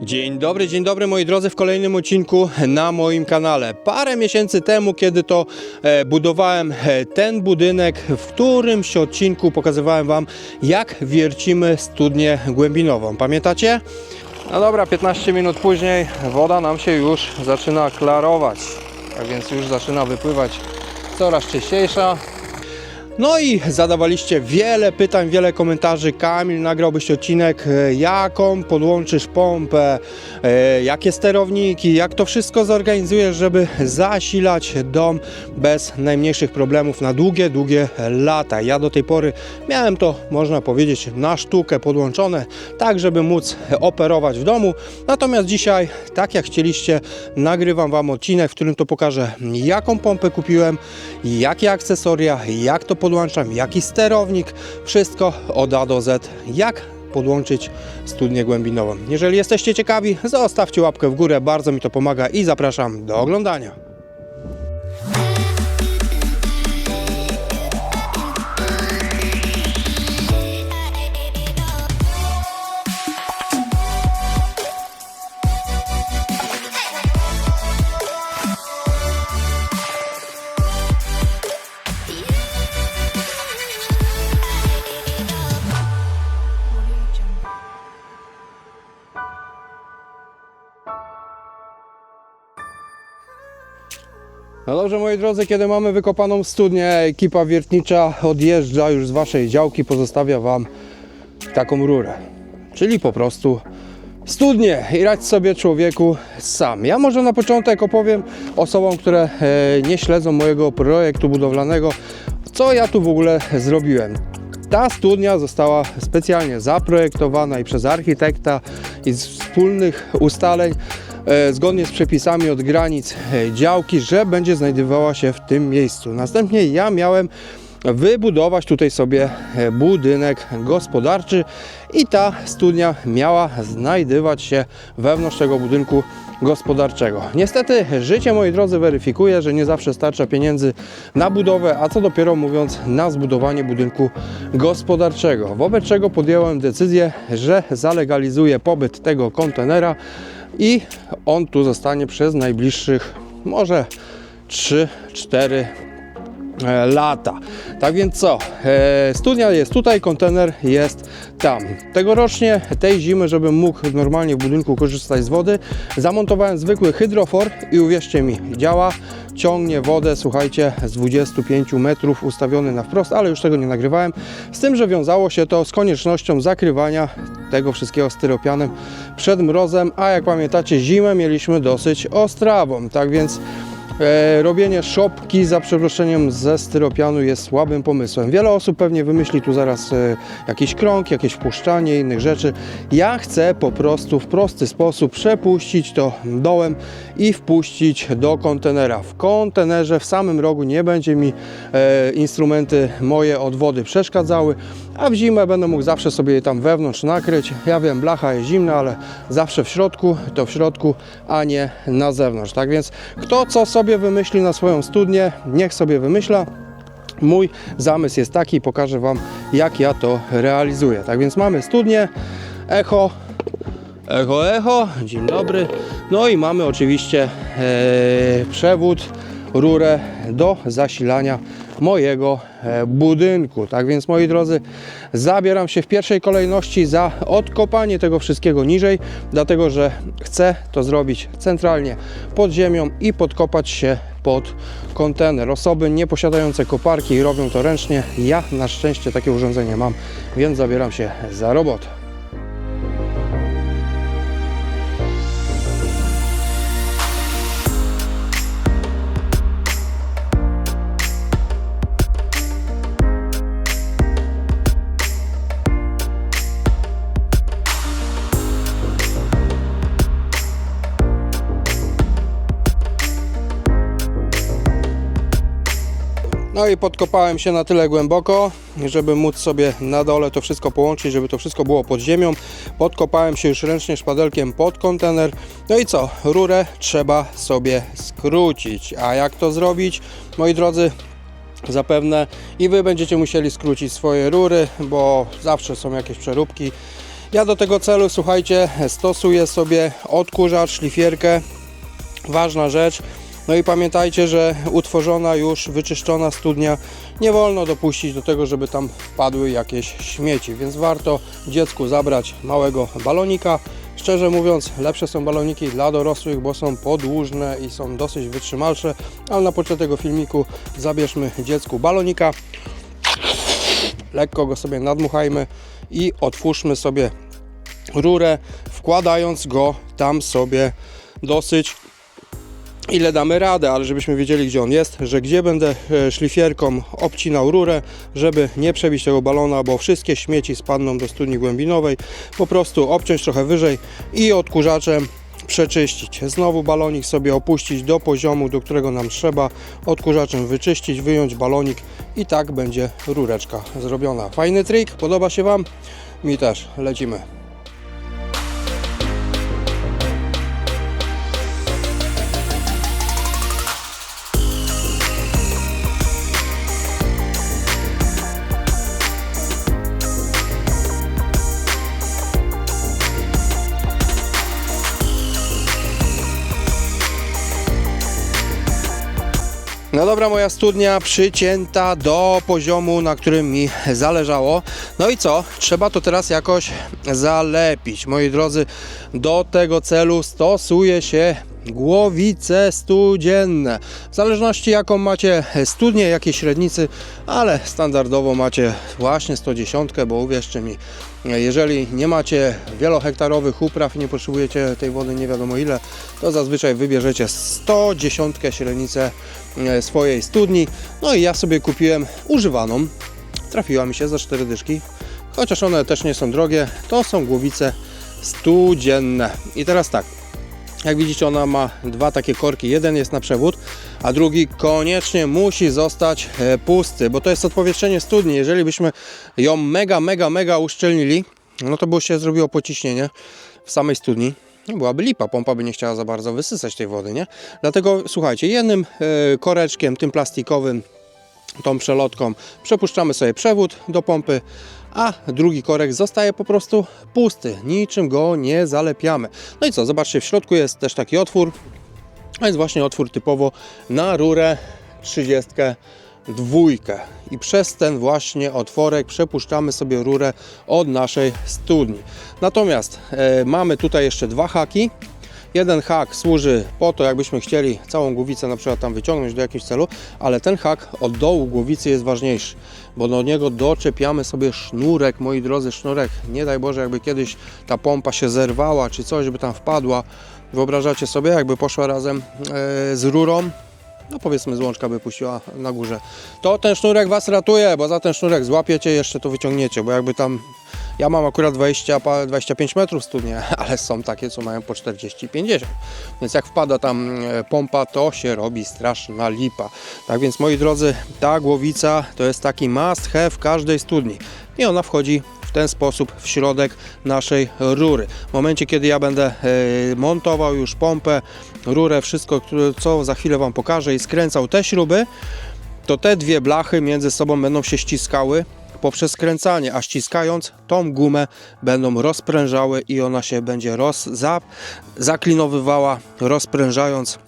Dzień dobry moi drodzy, w kolejnym odcinku na moim kanale. Parę miesięcy temu, kiedy to budowałem ten budynek, w którymś odcinku pokazywałem Wam, jak wiercimy studnię głębinową. Pamiętacie? No dobra, 15 minut później woda nam się już zaczyna klarować, tak więc już zaczyna wypływać coraz czyściejsza. No i zadawaliście wiele pytań, wiele komentarzy. Kamil, nagrałbyś odcinek, jaką podłączysz pompę, jakie sterowniki, jak to wszystko zorganizujesz, żeby zasilać dom bez najmniejszych problemów na długie lata. Ja do tej pory miałem to, można powiedzieć, na sztukę podłączone, tak żeby móc operować w domu. Natomiast dzisiaj, tak jak chcieliście, nagrywam Wam odcinek, w którym to pokażę, jaką pompę kupiłem, jakie akcesoria, jak to podłączam, jaki sterownik, wszystko od A do Z, jak podłączyć studnię głębinową. Jeżeli jesteście ciekawi, zostawcie łapkę w górę, bardzo mi to pomaga i zapraszam do oglądania. No dobrze moi drodzy, kiedy mamy wykopaną studnię, ekipa wiertnicza odjeżdża już z Waszej działki, pozostawia Wam taką rurę, czyli po prostu studnię i radź sobie człowieku sam. Ja może na początek opowiem osobom, które nie śledzą mojego projektu budowlanego, co ja tu w ogóle zrobiłem. Ta studnia została specjalnie zaprojektowana i przez architekta i z wspólnych ustaleń, zgodnie z przepisami od granic działki, że będzie znajdowała się w tym miejscu. Następnie ja miałem wybudować tutaj sobie budynek gospodarczy i ta studnia miała znajdować się wewnątrz tego budynku gospodarczego. Niestety życie, moi drodzy, weryfikuje, że nie zawsze starcza pieniędzy na budowę, a co dopiero mówiąc na zbudowanie budynku gospodarczego. Wobec czego podjąłem decyzję, że zalegalizuję pobyt tego kontenera i on tu zostanie przez najbliższych może 3-4 lata. Tak więc co? Studnia jest tutaj, kontener jest tam. Tegorocznie, tej zimy, żebym mógł normalnie w budynku korzystać z wody, zamontowałem zwykły hydrofor i uwierzcie mi, działa, ciągnie wodę, słuchajcie, z 25 metrów ustawiony na wprost, ale już tego nie nagrywałem, z tym, że wiązało się to z koniecznością zakrywania tego wszystkiego styropianem przed mrozem, a jak pamiętacie, zimę mieliśmy dosyć ostrawą, tak więc robienie szopki, za przeproszeniem, ze styropianu jest słabym pomysłem. Wiele osób pewnie wymyśli tu zaraz jakiś krąg, jakieś wpuszczanie innych rzeczy. Ja chcę po prostu w prosty sposób przepuścić to dołem i wpuścić do kontenera. W kontenerze w samym rogu nie będzie mi instrumenty moje od wody przeszkadzały, a w zimę będę mógł zawsze sobie je tam wewnątrz nakryć. Ja wiem, blacha jest zimna, ale zawsze w środku, to w środku, a nie na zewnątrz. Tak więc kto co sobie wymyśli na swoją studnię, niech sobie wymyśla. Mój zamysł jest taki, pokażę Wam, jak ja to realizuję. Tak więc mamy studnię, echo, dzień dobry. No i mamy oczywiście przewód, rurę do zasilania mojego budynku. Tak więc moi drodzy, zabieram się w pierwszej kolejności za odkopanie tego wszystkiego niżej, dlatego że chcę to zrobić centralnie pod ziemią i podkopać się pod kontener. Osoby nieposiadające koparki robią to ręcznie. Ja na szczęście takie urządzenie mam, więc zabieram się za robotę. No i podkopałem się na tyle głęboko, żeby móc sobie na dole to wszystko połączyć, żeby to wszystko było pod ziemią. Podkopałem się już ręcznie szpadelkiem pod kontener. No i co? Rurę trzeba sobie skrócić. A jak to zrobić, moi drodzy? Zapewne i Wy będziecie musieli skrócić swoje rury, bo zawsze są jakieś przeróbki Ja do tego celu, słuchajcie, stosuję sobie odkurzacz, szlifierkę. Ważna rzecz. No i pamiętajcie, że utworzona już, wyczyszczona studnia nie wolno dopuścić do tego, żeby tam wpadły jakieś śmieci, więc warto dziecku zabrać małego balonika. Szczerze mówiąc, lepsze są baloniki dla dorosłych, bo są podłużne i są dosyć wytrzymalsze, ale na początek tego filmiku zabierzmy dziecku balonika, lekko go sobie nadmuchajmy i otwórzmy sobie rurę, wkładając go tam sobie dosyć ile damy radę, ale żebyśmy wiedzieli, gdzie on jest, że gdzie będę szlifierką obcinał rurę, żeby nie przebić tego balona, bo wszystkie śmieci spadną do studni głębinowej. Po prostu obciąć trochę wyżej i odkurzaczem przeczyścić. Znowu balonik sobie opuścić do poziomu, do którego nam trzeba, odkurzaczem wyczyścić, wyjąć balonik i tak będzie rureczka zrobiona. Fajny trik, podoba się Wam? Mi też. Lecimy. No dobra, moja studnia przycięta do poziomu, na którym mi zależało. No i co? Trzeba to teraz jakoś zalepić. Moi drodzy, do tego celu stosuje się głowice studzienne. W zależności jaką macie studnię, jakiej średnicy, ale standardowo macie właśnie 110, bo uwierzcie mi, jeżeli nie macie wielohektarowych upraw i nie potrzebujecie tej wody nie wiadomo ile, to zazwyczaj wybierzecie 110 średnicę swojej studni. No i ja sobie kupiłem używaną. Trafiła mi się za 4 dyszki, chociaż one też nie są drogie. To są głowice studzienne. I teraz tak, jak widzicie, ona ma dwa takie korki. Jeden jest na przewód, a drugi koniecznie musi zostać pusty, bo to jest odpowietrzenie studni. Jeżeli byśmy ją mega uszczelnili, no to by się zrobiło pociśnienie w samej studni. Byłaby lipa, pompa by nie chciała za bardzo wysysać tej wody, nie? Dlatego słuchajcie, jednym koreczkiem, tym plastikowym, tą przelotką przepuszczamy sobie przewód do pompy, a drugi korek zostaje po prostu pusty, niczym go nie zalepiamy. No i co, zobaczcie, w środku jest też taki otwór, a jest właśnie otwór typowo na rurę 32 i przez ten właśnie otworek przepuszczamy sobie rurę od naszej studni. Natomiast mamy tutaj jeszcze dwa haki. Jeden hak służy po to, jakbyśmy chcieli całą głowicę na przykład tam wyciągnąć do jakiegoś celu, ale ten hak od dołu głowicy jest ważniejszy, bo do niego doczepiamy sobie sznurek, moi drodzy, sznurek. Nie daj Boże, jakby kiedyś ta pompa się zerwała, czy coś by tam wpadła. Wyobrażacie sobie, jakby poszła razem z rurą, no powiedzmy złączka by puściła na górze, to ten sznurek Was ratuje, bo za ten sznurek złapiecie, jeszcze to wyciągniecie, bo jakby tam, ja mam akurat 25 metrów studnie, ale są takie, co mają po 40-50, więc jak wpada tam pompa, to się robi straszna lipa. Tak więc, moi drodzy, ta głowica to jest taki must have każdej studni i ona wchodzi w ten sposób w środek naszej rury. W momencie, kiedy ja będę montował już pompę, rurę, wszystko, co za chwilę Wam pokażę, i skręcał te śruby, to te dwie blachy między sobą będą się ściskały poprzez skręcanie, a ściskając tą gumę będą rozprężały i ona się będzie zaklinowywała, rozprężając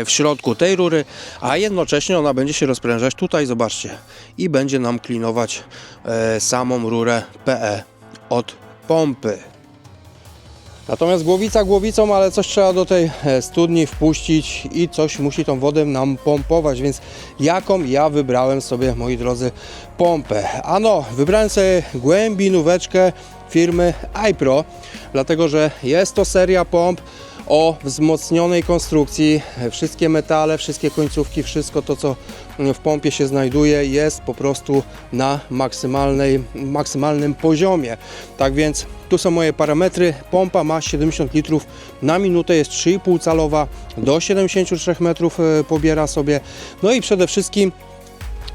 w środku tej rury, a jednocześnie ona będzie się rozprężać tutaj, zobaczcie, i będzie nam klinować samą rurę PE od pompy. Natomiast głowica głowicą, ale coś trzeba do tej studni wpuścić i coś musi tą wodę nam pompować, więc jaką ja wybrałem sobie, moi drodzy, pompę? Ano, wybrałem sobie głębinóweczkę firmy iPro, dlatego że jest to seria pomp o wzmocnionej konstrukcji. Wszystkie metale, wszystkie końcówki, wszystko to, co w pompie się znajduje, jest po prostu na maksymalnym poziomie. Tak więc tu są moje parametry. Pompa ma 70 litrów na minutę, jest 3,5 calowa, do 73 metrów pobiera sobie. No i przede wszystkim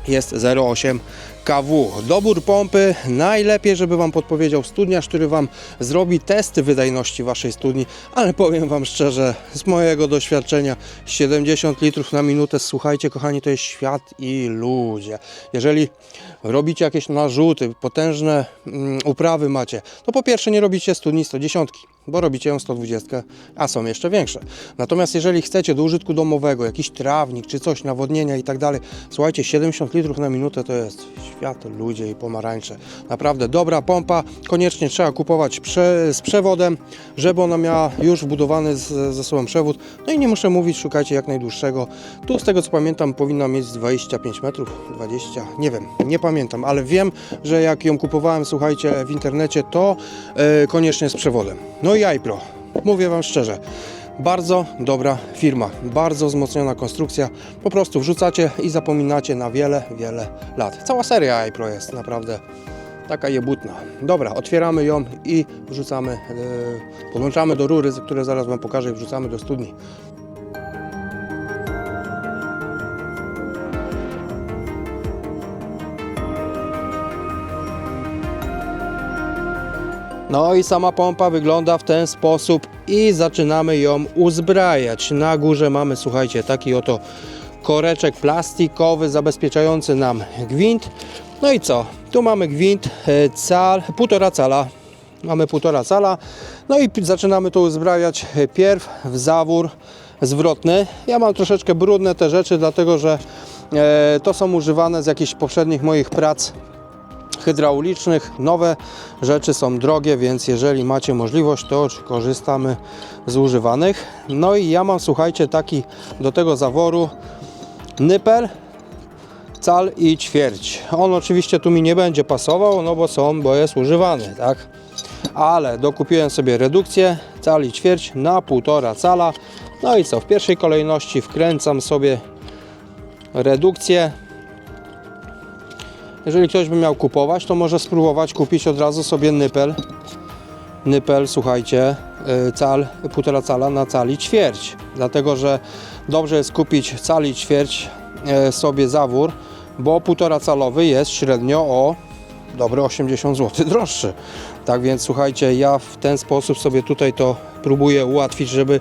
jest 0,8 kW. Dobór pompy najlepiej, żeby Wam podpowiedział studniarz, który Wam zrobi testy wydajności Waszej studni, ale powiem Wam szczerze, z mojego doświadczenia 70 litrów na minutę, słuchajcie kochani, to jest świat i ludzie. Jeżeli robicie jakieś narzuty, potężne uprawy macie, to po pierwsze nie robicie studni 110, bo robicie ją 120, a są jeszcze większe. Natomiast jeżeli chcecie do użytku domowego, jakiś trawnik czy coś, nawodnienia i tak dalej, słuchajcie, 70 litrów na minutę to jest świat, ludzie i pomarańcze. Naprawdę dobra pompa, koniecznie trzeba kupować z przewodem, żeby ona miała już wbudowany ze sobą przewód. No i nie muszę mówić, szukajcie jak najdłuższego. Tu z tego co pamiętam powinna mieć 25 metrów, 20, nie wiem, nie pamiętam, ale wiem, że jak ją kupowałem, słuchajcie, w internecie, to koniecznie z przewodem. No i iPro, mówię Wam szczerze, bardzo dobra firma, bardzo wzmocniona konstrukcja, po prostu wrzucacie i zapominacie na wiele, wiele lat. Cała seria iPro jest naprawdę taka jebutna. Dobra, otwieramy ją i wrzucamy, podłączamy do rury, które zaraz Wam pokażę, i wrzucamy do studni. No i sama pompa wygląda w ten sposób i zaczynamy ją uzbrajać. Na górze mamy, słuchajcie, taki oto koreczek plastikowy zabezpieczający nam gwint. No i co? Tu mamy gwint półtora cala. Mamy 1,5 cala. No i zaczynamy to uzbrajać pierw w zawór zwrotny. Ja mam troszeczkę brudne te rzeczy, dlatego że to są używane z jakichś poprzednich moich prac hydraulicznych. Nowe rzeczy są drogie, więc jeżeli macie możliwość, to korzystamy z używanych. No i ja mam, słuchajcie, taki do tego zaworu nypel cal i ćwierć. On oczywiście tu mi nie będzie pasował, no bo jest używany, tak? Ale dokupiłem sobie redukcję cal i ćwierć na 1,5 cala. No i co? W pierwszej kolejności wkręcam sobie redukcję. Jeżeli ktoś by miał kupować, to może spróbować kupić od razu sobie nypel, słuchajcie, 1,5 cala na cal i ćwierć. Dlatego, że dobrze jest kupić cal i ćwierć sobie zawór, bo 1,5 calowy jest średnio o dobre 80 zł droższy. Tak więc słuchajcie, ja w ten sposób sobie tutaj to próbuję ułatwić, żeby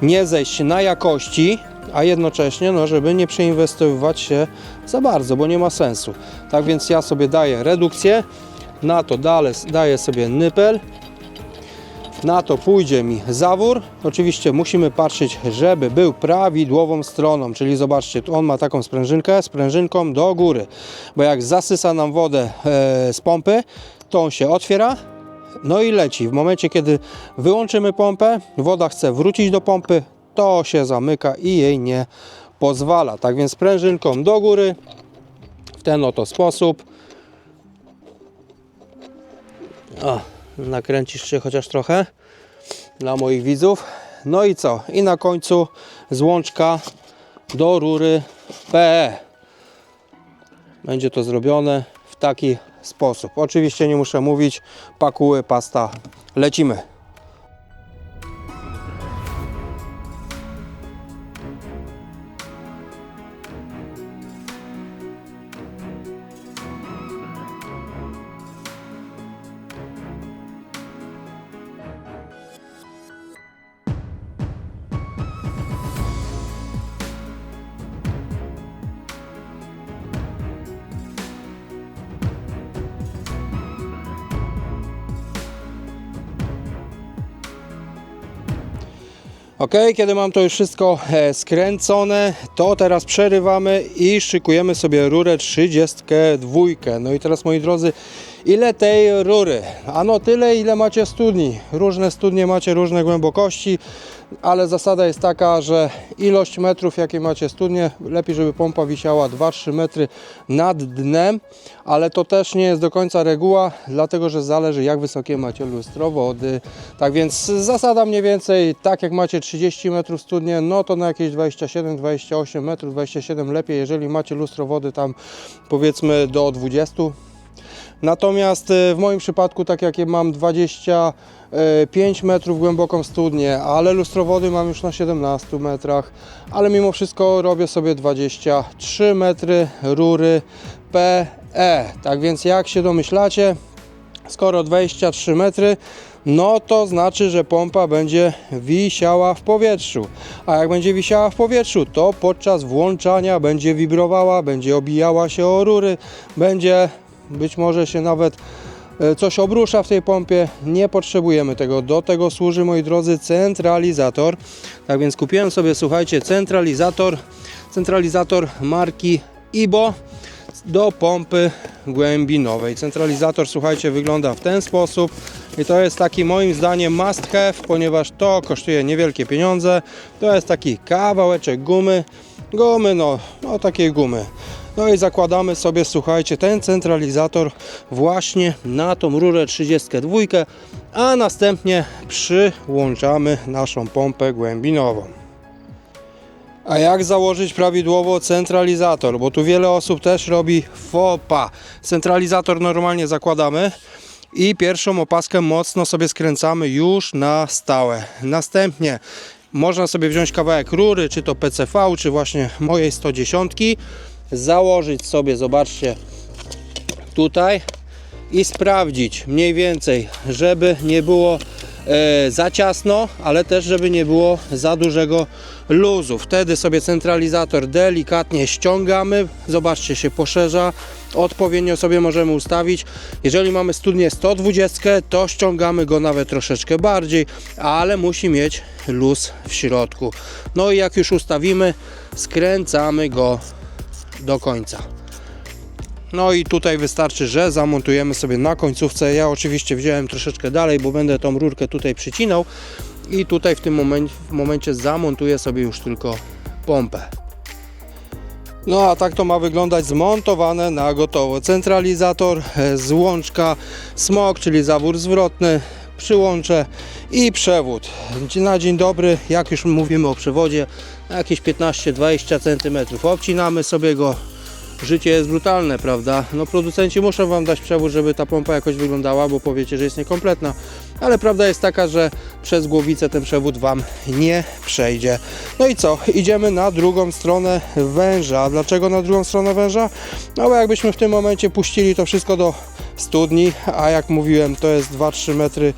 nie zejść na jakości, a jednocześnie, no, żeby nie przeinwestowywać się za bardzo, bo nie ma sensu. Tak więc ja sobie daję redukcję, na to daję sobie nypel, na to pójdzie mi zawór. Oczywiście musimy patrzeć, żeby był prawidłową stroną, czyli zobaczcie, tu on ma taką sprężynkę, sprężynką do góry, bo jak zasysa nam wodę z pompy, to on się otwiera, no i leci. W momencie, kiedy wyłączymy pompę, woda chce wrócić do pompy, to się zamyka i jej nie pozwala. Tak więc sprężynką do góry, w ten oto sposób. O, nakręcisz się chociaż trochę dla moich widzów. No i co? I na końcu złączka do rury PE. Będzie to zrobione w taki sposób. Oczywiście nie muszę mówić, pakuły, pasta, lecimy. Ok, kiedy mam to już wszystko skręcone, to teraz przerywamy i szykujemy sobie rurę 32. No i teraz, moi drodzy, ile tej rury? Ano tyle, ile macie studni. Różne studnie macie, różne głębokości, ale zasada jest taka, że ilość metrów, jakie macie studnie, lepiej, żeby pompa wisiała 2-3 metry nad dnem, ale to też nie jest do końca reguła, dlatego że zależy, jak wysokie macie lustro wody. Tak więc zasada mniej więcej, tak jak macie 30 metrów studnie, no to na jakieś 27-28 metrów, 27 lepiej, jeżeli macie lustro wody tam powiedzmy do 20, Natomiast w moim przypadku, tak jak mam 25 metrów głęboką studnię, ale lustro wody mam już na 17 metrach, ale mimo wszystko robię sobie 23 metry rury PE. Tak więc jak się domyślacie, skoro 23 metry, no to znaczy, że pompa będzie wisiała w powietrzu. A jak będzie wisiała w powietrzu, to podczas włączania będzie wibrowała, będzie obijała się o rury, będzie być może się nawet coś obrusza w tej pompie. Nie potrzebujemy tego. Do tego służy, moi drodzy, centralizator. Tak więc kupiłem sobie, słuchajcie, centralizator marki IBO do pompy głębinowej. Centralizator, słuchajcie, wygląda w ten sposób i to jest taki moim zdaniem must have, ponieważ to kosztuje niewielkie pieniądze. To jest taki kawałeczek gumy, no takiej gumy. No i zakładamy sobie, słuchajcie, ten centralizator właśnie na tą rurę 32, a następnie przyłączamy naszą pompę głębinową. A jak założyć prawidłowo centralizator? Bo tu wiele osób też robi faux pas. Centralizator normalnie zakładamy i pierwszą opaskę mocno sobie skręcamy już na stałe. Następnie można sobie wziąć kawałek rury, czy to PCV, czy właśnie mojej 110, założyć sobie, zobaczcie, tutaj i sprawdzić mniej więcej, żeby nie było za ciasno, ale też żeby nie było za dużego luzu. Wtedy sobie centralizator delikatnie ściągamy, zobaczcie, się poszerza, odpowiednio sobie możemy ustawić. Jeżeli mamy studnię 120, to ściągamy go nawet troszeczkę bardziej, ale musi mieć luz w środku. No i jak już ustawimy, skręcamy go do końca. No i tutaj wystarczy, że zamontujemy sobie na końcówce. Ja oczywiście wziąłem troszeczkę dalej, bo będę tą rurkę tutaj przycinał i tutaj w tym momencie zamontuję sobie już tylko pompę. No a tak to ma wyglądać zmontowane na gotowo. Centralizator, złączka, smok, czyli zawór zwrotny, przyłącze i przewód. Na dzień dobry, jak już mówimy o przewodzie, jakieś 15-20 cm. Obcinamy sobie go. Życie jest brutalne, prawda? No producenci muszą Wam dać przewód, żeby ta pompa jakoś wyglądała, bo powiecie, że jest niekompletna. Ale prawda jest taka, że przez głowicę ten przewód Wam nie przejdzie. No i co? Idziemy na drugą stronę węża. Dlaczego na drugą stronę węża? No bo jakbyśmy w tym momencie puścili to wszystko do studni, a jak mówiłem, to jest 2-3 metry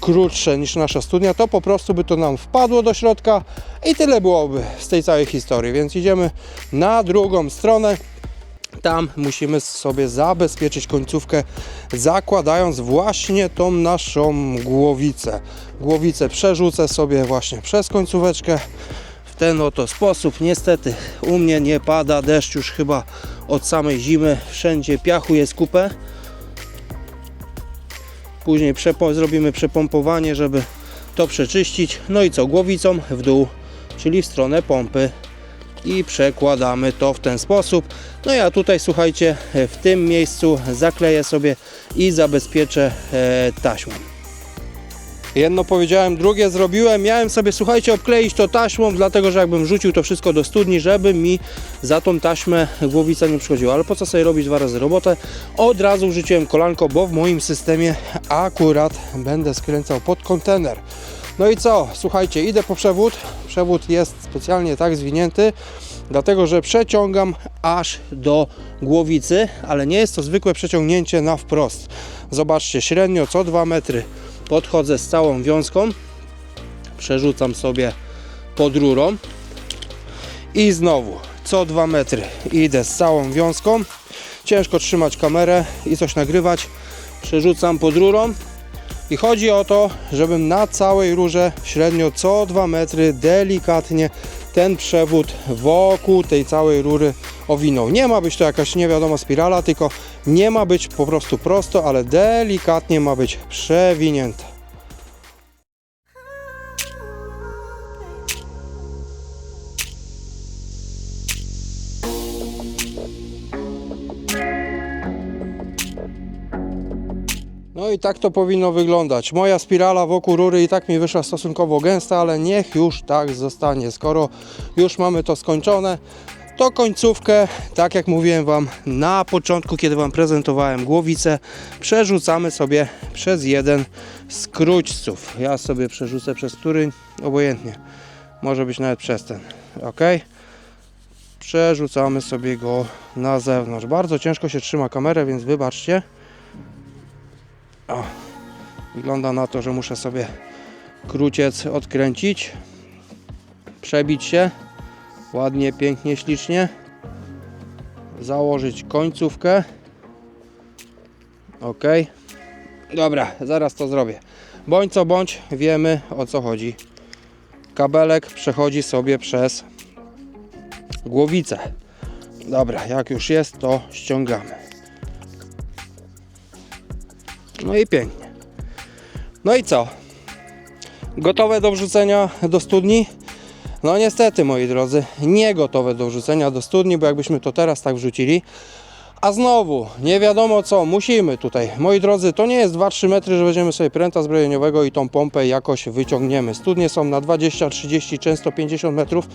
krótsze niż nasza studnia, to po prostu by to nam wpadło do środka i tyle byłoby z tej całej historii. Więc idziemy na drugą stronę. Tam musimy sobie zabezpieczyć końcówkę, zakładając właśnie tą naszą głowicę. Głowicę przerzucę sobie właśnie przez końcóweczkę w ten oto sposób. Niestety u mnie nie pada deszcz już chyba od samej zimy. Wszędzie piachu jest kupę. Później zrobimy przepompowanie, żeby to przeczyścić. No i co? Głowicą w dół, czyli w stronę pompy. I przekładamy to w ten sposób. No ja tutaj, słuchajcie, w tym miejscu zakleję sobie i zabezpieczę taśmą. Jedno powiedziałem, drugie zrobiłem. Miałem sobie, słuchajcie, obkleić to taśmą, dlatego że jakbym rzucił to wszystko do studni, żeby mi za tą taśmę głowica nie przychodziła. Ale po co sobie robić 2 razy robotę? Od razu wrzuciłem kolanko, bo w moim systemie akurat będę skręcał pod kontener. No i co? Słuchajcie, idę po przewód. Przewód jest specjalnie tak zwinięty, dlatego że przeciągam aż do głowicy, ale nie jest to zwykłe przeciągnięcie na wprost. Zobaczcie, średnio co 2 metry podchodzę z całą wiązką, przerzucam sobie pod rurą i znowu co 2 metry idę z całą wiązką. Ciężko trzymać kamerę i coś nagrywać. Przerzucam pod rurą. I chodzi o to, żebym na całej rurze średnio co 2 metry delikatnie ten przewód wokół tej całej rury owinął. Nie ma być to jakaś nie wiadomo spirala, tylko nie ma być po prostu prosto, ale delikatnie ma być przewinięte. No i tak to powinno wyglądać. Moja spirala wokół rury i tak mi wyszła stosunkowo gęsta, ale niech już tak zostanie. Skoro już mamy to skończone, to końcówkę, tak jak mówiłem Wam na początku, kiedy Wam prezentowałem głowicę, przerzucamy sobie przez jeden z króćców. Ja sobie przerzucę przez który, obojętnie, może być nawet przez ten, ok? Przerzucamy sobie go na zewnątrz. Bardzo ciężko się trzyma kamerę, więc wybaczcie. O, wygląda na to, że muszę sobie króciec odkręcić, przebić się ładnie, pięknie, ślicznie, założyć końcówkę. ok, dobra, zaraz to zrobię. Bądź co bądź, wiemy, o co chodzi. Kabelek przechodzi sobie przez głowicę. Dobra, jak już jest, to ściągamy. No i pięknie. No i co? Gotowe do wrzucenia do studni? No niestety, moi drodzy, nie gotowe do wrzucenia do studni, bo jakbyśmy to teraz tak wrzucili, a znowu nie wiadomo co, musimy tutaj, moi drodzy, to nie jest 2-3 metry, że weźmiemy sobie pręta zbrojeniowego i tą pompę jakoś wyciągniemy. Studnie są na 20, 30, często 50 metrów,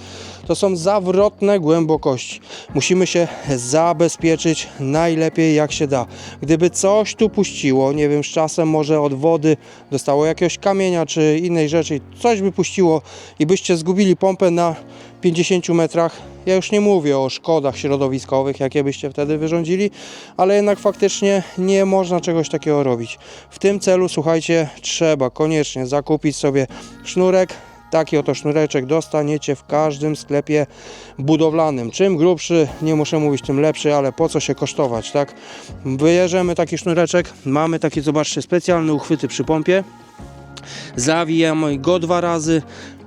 to są zawrotne głębokości. Musimy się zabezpieczyć najlepiej jak się da. Gdyby coś tu puściło, nie wiem, z czasem może od wody dostało jakiegoś kamienia czy innej rzeczy, coś by puściło i byście zgubili pompę na 50 metrach, ja już nie mówię o szkodach środowiskowych, jakie byście wtedy wyrządzili, ale jednak faktycznie nie można czegoś takiego robić. W tym celu, słuchajcie, trzeba koniecznie zakupić sobie sznurek. Taki oto sznureczek dostaniecie w każdym sklepie budowlanym. Czym grubszy, nie muszę mówić, tym lepszy, ale po co się kosztować, tak? Bierzemy taki sznureczek, mamy takie, zobaczcie, specjalne uchwyty przy pompie. Zawijamy go 2 razy,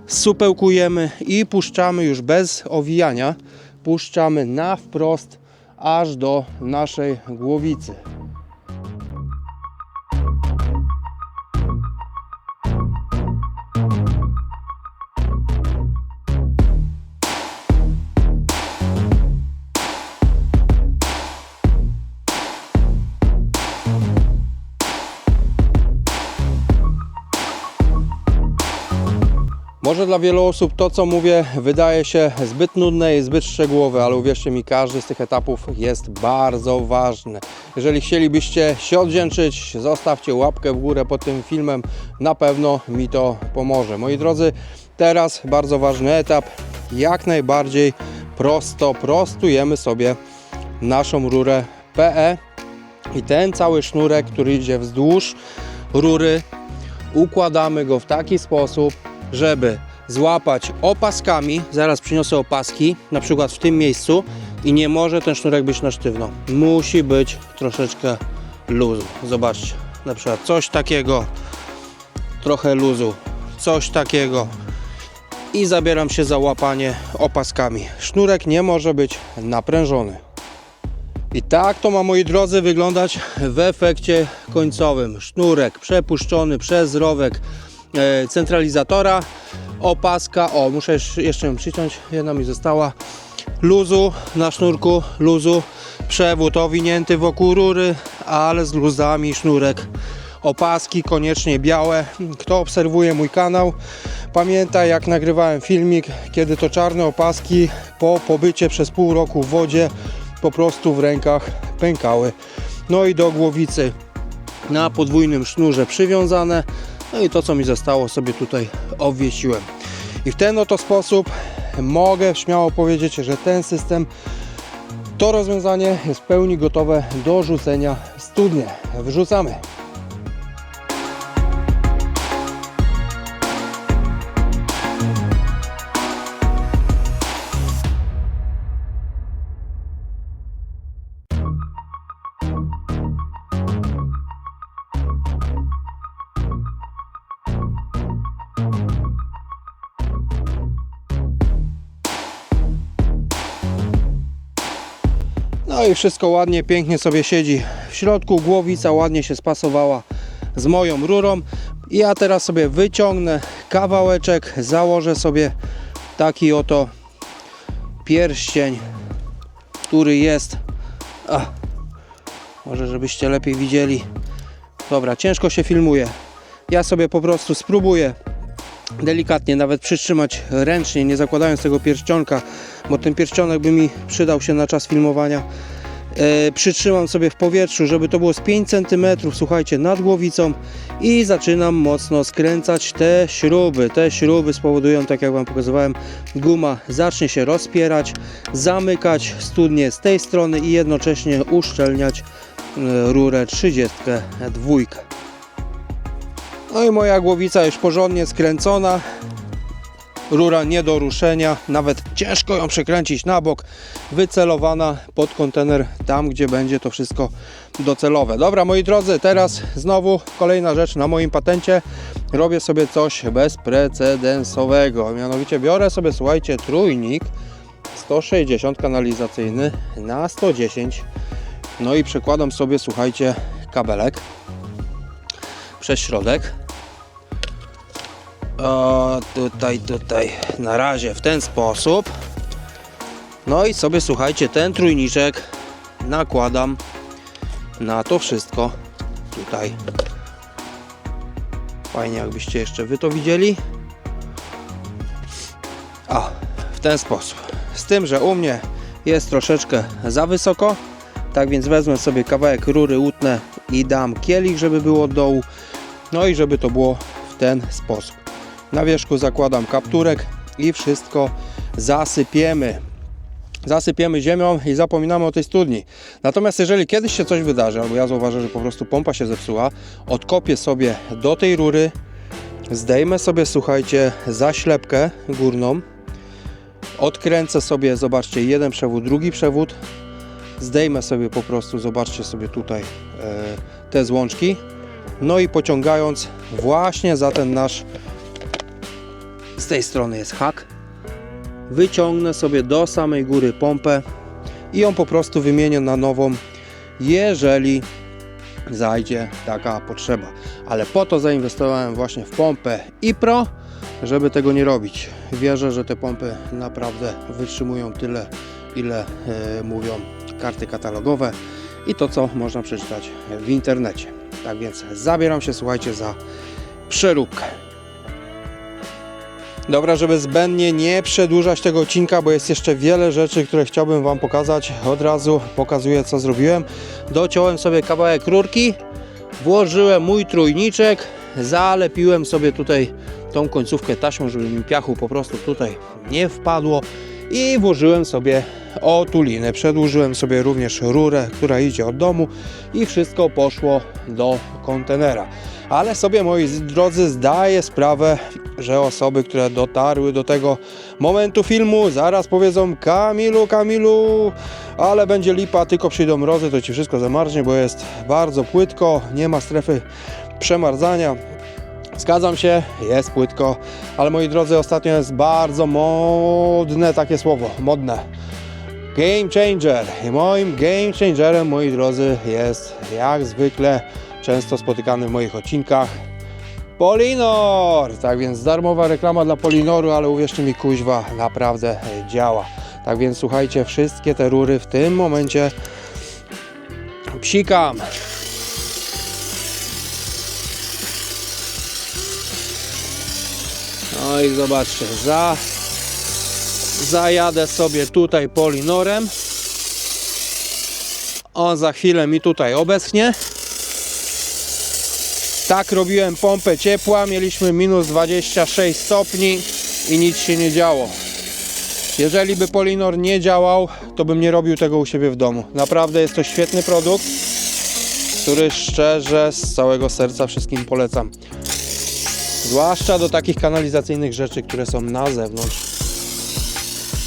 supełkujemy i puszczamy już bez owijania. Puszczamy na wprost aż do naszej głowicy. Może dla wielu osób to, co mówię, wydaje się zbyt nudne i zbyt szczegółowe, ale uwierzcie mi, każdy z tych etapów jest bardzo ważny. Jeżeli chcielibyście się odwdzięczyć, zostawcie łapkę w górę pod tym filmem, na pewno mi to pomoże. Moi drodzy, teraz bardzo ważny etap, jak najbardziej prostujemy sobie naszą rurę PE i ten cały sznurek, który idzie wzdłuż rury, układamy go w taki sposób, żeby złapać opaskami, zaraz przyniosę opaski, na przykład w tym miejscu, i nie może ten sznurek być na sztywno. Musi być troszeczkę luzu. Zobaczcie, na przykład coś takiego, trochę luzu, coś takiego i zabieram się za łapanie opaskami. Sznurek nie może być naprężony. I tak to ma, moi drodzy, wyglądać w efekcie końcowym. Sznurek przepuszczony przez rowek centralizatora, opaska, o, muszę jeszcze ją przyciąć, jedna mi została, luzu na sznurku, luzu, przewód owinięty wokół rury, ale z luzami sznurek, opaski koniecznie białe. Kto obserwuje mój kanał, pamięta, jak nagrywałem filmik, kiedy to czarne opaski po pobycie przez pół roku w wodzie po prostu w rękach pękały. No i do głowicy na podwójnym sznurze przywiązane. No i to, co mi zostało, sobie tutaj obwiesiłem. I w ten oto sposób mogę śmiało powiedzieć, że ten system, to rozwiązanie jest w pełni gotowe do rzucenia w studnię. Wrzucamy. No i wszystko ładnie, pięknie sobie siedzi w środku, głowica ładnie się spasowała z moją rurą. I ja teraz sobie wyciągnę kawałeczek, założę sobie taki oto pierścień, który jest, może żebyście lepiej widzieli. Dobra, ciężko się filmuje. Ja sobie po prostu spróbuję delikatnie nawet przytrzymać ręcznie, nie zakładając tego pierścionka, bo ten pierścionek by mi przydał się na czas filmowania. Przytrzymam sobie w powietrzu, żeby to było z 5 cm, słuchajcie, nad głowicą i zaczynam mocno skręcać te śruby. Te śruby spowodują, tak jak Wam pokazywałem, guma zacznie się rozpierać, zamykać studnię z tej strony i jednocześnie uszczelniać rurę 32. No i moja głowica już porządnie skręcona. Rura nie do ruszenia, nawet ciężko ją przekręcić na bok, wycelowana pod kontener, tam gdzie będzie to wszystko docelowe. Dobra, moi drodzy, teraz znowu kolejna rzecz na moim patencie. Robię sobie coś bezprecedensowego, mianowicie biorę sobie, słuchajcie, trójnik 160 kanalizacyjny na 110, no i przekładam sobie, słuchajcie, kabelek przez środek. O, tutaj na razie w ten sposób. No i sobie, słuchajcie, ten trójniczek nakładam na to wszystko tutaj. Fajnie, jakbyście jeszcze Wy to widzieli. O, w ten sposób. Z tym, że u mnie jest troszeczkę za wysoko, tak więc wezmę sobie kawałek rury, utnę i dam kielich, żeby było od dołu. No i żeby to było w ten sposób. Na wierzchu zakładam kapturek i wszystko zasypiemy. Zasypiemy ziemią i zapominamy o tej studni. Natomiast jeżeli kiedyś się coś wydarzy, albo ja zauważę, że po prostu pompa się zepsuła, odkopię sobie do tej rury, zdejmę sobie, słuchajcie, zaślepkę górną, odkręcę sobie, zobaczcie, jeden przewód, drugi przewód, zdejmę sobie po prostu, zobaczcie sobie tutaj te złączki, no i pociągając właśnie za ten nasz, z tej strony jest hak, wyciągnę sobie do samej góry pompę i ją po prostu wymienię na nową, jeżeli zajdzie taka potrzeba. Ale po to zainwestowałem właśnie w pompę iPro, żeby tego nie robić. Wierzę, że te pompy naprawdę wytrzymują tyle, ile mówią karty katalogowe i to, co można przeczytać w internecie. Tak więc zabieram się, słuchajcie, za przeróbkę. Dobra, żeby zbędnie nie przedłużać tego odcinka, bo jest jeszcze wiele rzeczy, które chciałbym Wam pokazać. Od razu pokazuję, co zrobiłem. Dociąłem sobie kawałek rurki, włożyłem mój trójniczek, zalepiłem sobie tutaj tą końcówkę taśmą, żeby mi piachu po prostu tutaj nie wpadło i włożyłem sobie otulinę. Przedłużyłem sobie również rurę, która idzie od domu i wszystko poszło do kontenera. Ale sobie, moi drodzy, zdaję sprawę, że osoby, które dotarły do tego momentu filmu, zaraz powiedzą: Kamilu, ale będzie lipa, tylko przyjdą mrozy, to Ci wszystko zamarznie, bo jest bardzo płytko, nie ma strefy przemarzania. Zgadzam się, jest płytko, ale moi drodzy, ostatnio jest bardzo modne takie słowo, modne. Game changer. I moim game changerem, moi drodzy, jest jak zwykle często spotykany w moich odcinkach Polinor. Tak więc darmowa reklama dla Polinoru, ale uwierzcie mi, kuźwa, naprawdę działa. Tak więc słuchajcie, wszystkie te rury w tym momencie psikam. No i zobaczcie, zajadę sobie tutaj Polinorem. On za chwilę mi tutaj obeschnie. Tak robiłem pompę ciepła, mieliśmy minus 26 stopni i nic się nie działo. Jeżeli by Polinor nie działał, to bym nie robił tego u siebie w domu. Naprawdę jest to świetny produkt, który szczerze z całego serca wszystkim polecam. Zwłaszcza do takich kanalizacyjnych rzeczy, które są na zewnątrz.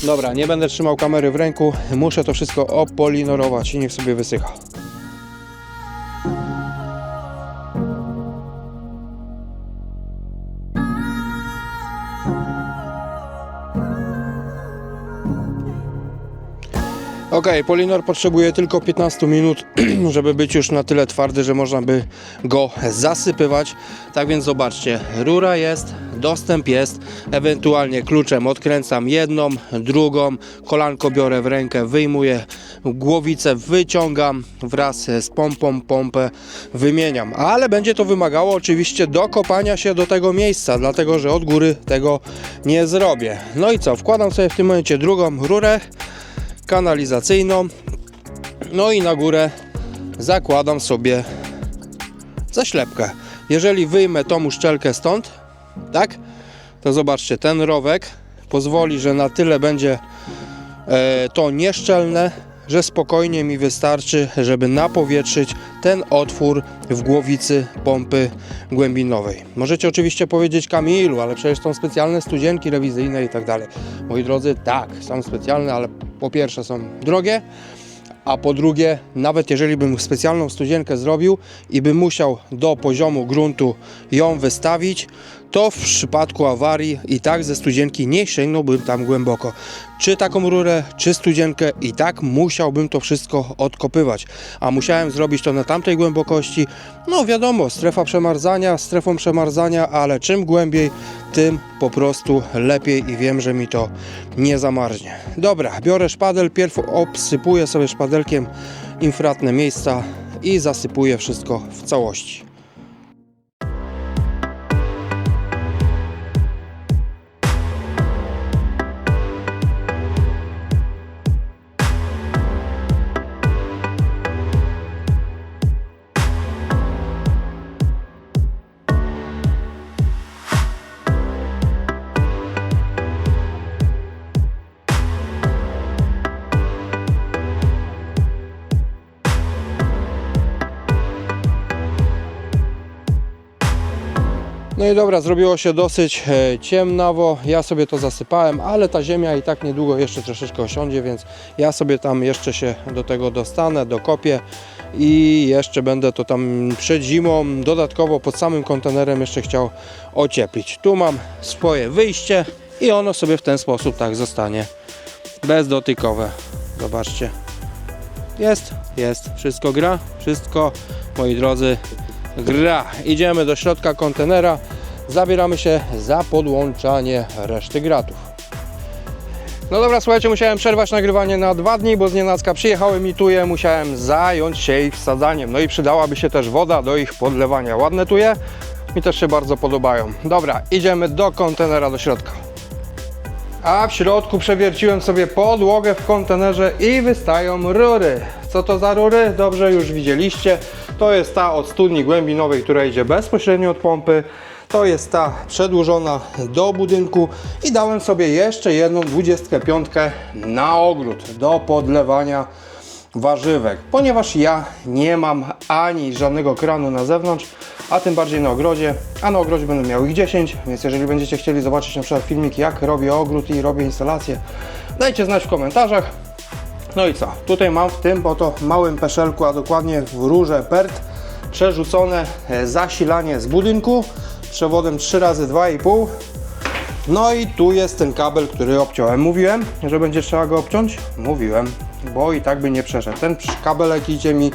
Dobra, nie będę trzymał kamery w ręku, muszę to wszystko opolinorować i niech sobie wysycha. Ok, Polinor potrzebuje tylko 15 minut, żeby być już na tyle twardy, że można by go zasypywać. Tak więc zobaczcie, rura jest, dostęp jest, ewentualnie kluczem odkręcam jedną, drugą, kolanko biorę w rękę, wyjmuję głowicę, wyciągam wraz z pompą, pompę wymieniam. Ale będzie to wymagało oczywiście dokopania się do tego miejsca, dlatego że od góry tego nie zrobię. No i co, wkładam sobie w tym momencie drugą rurę kanalizacyjną, no i na górę zakładam sobie zaślepkę. Jeżeli wyjmę tą uszczelkę stąd, tak, to zobaczcie, ten rowek pozwoli, że na tyle będzie to nieszczelne, że spokojnie mi wystarczy, żeby napowietrzyć ten otwór w głowicy pompy głębinowej. Możecie oczywiście powiedzieć: Kamilu, ale przecież są specjalne studzienki rewizyjne i tak dalej. Moi drodzy, tak, są specjalne, ale po pierwsze są drogie, a po drugie, nawet jeżeli bym specjalną studzienkę zrobił i bym musiał do poziomu gruntu ją wystawić, to w przypadku awarii i tak ze studzienki nie sięgnąłbym tam głęboko. Czy taką rurę, czy studzienkę, i tak musiałbym to wszystko odkopywać. A musiałem zrobić to na tamtej głębokości. No wiadomo, strefa przemarzania, strefą przemarzania, ale czym głębiej, tym po prostu lepiej i wiem, że mi to nie zamarznie. Dobra, biorę szpadel, pierw obsypuję sobie szpadelkiem infratne miejsca i zasypuję wszystko w całości. No i dobra, zrobiło się dosyć ciemnawo, ja sobie to zasypałem, ale ta ziemia i tak niedługo jeszcze troszeczkę osiądzie, więc ja sobie tam jeszcze się do tego dostanę, dokopię i jeszcze będę to tam przed zimą dodatkowo pod samym kontenerem jeszcze chciał ocieplić. Tu mam swoje wyjście i ono sobie w ten sposób tak zostanie bezdotykowe. Zobaczcie, jest, wszystko gra, wszystko, moi drodzy, gra. Idziemy do środka kontenera, zabieramy się za podłączanie reszty gratów. No dobra, słuchajcie, musiałem przerwać nagrywanie na 2 dni, bo znienacka przyjechały mi tuje, musiałem zająć się ich wsadzaniem. No i przydałaby się też woda do ich podlewania. Ładne tuje, mi też się bardzo podobają. Dobra, idziemy do kontenera, do środka. A w środku przewierciłem sobie podłogę w kontenerze i wystają rury. Co to za rury? Dobrze, już widzieliście. To jest ta od studni głębinowej, która idzie bezpośrednio od pompy. To jest ta przedłużona do budynku i dałem sobie jeszcze jedną 25 na ogród do podlewania warzywek. Ponieważ ja nie mam ani żadnego kranu na zewnątrz, a tym bardziej na ogrodzie, a na ogrodzie będę miał ich 10, więc jeżeli będziecie chcieli zobaczyć na przykład filmik, jak robię ogród i robię instalację, dajcie znać w komentarzach. No i co? Tutaj mam w tym oto małym peszelku, a dokładnie w rurze PERT przerzucone zasilanie z budynku przewodem 3x2,5. No i tu jest ten kabel, który obciąłem. Mówiłem, że będzie trzeba go obciąć? Mówiłem, bo i tak by nie przeszedł. Ten kabelek idzie mi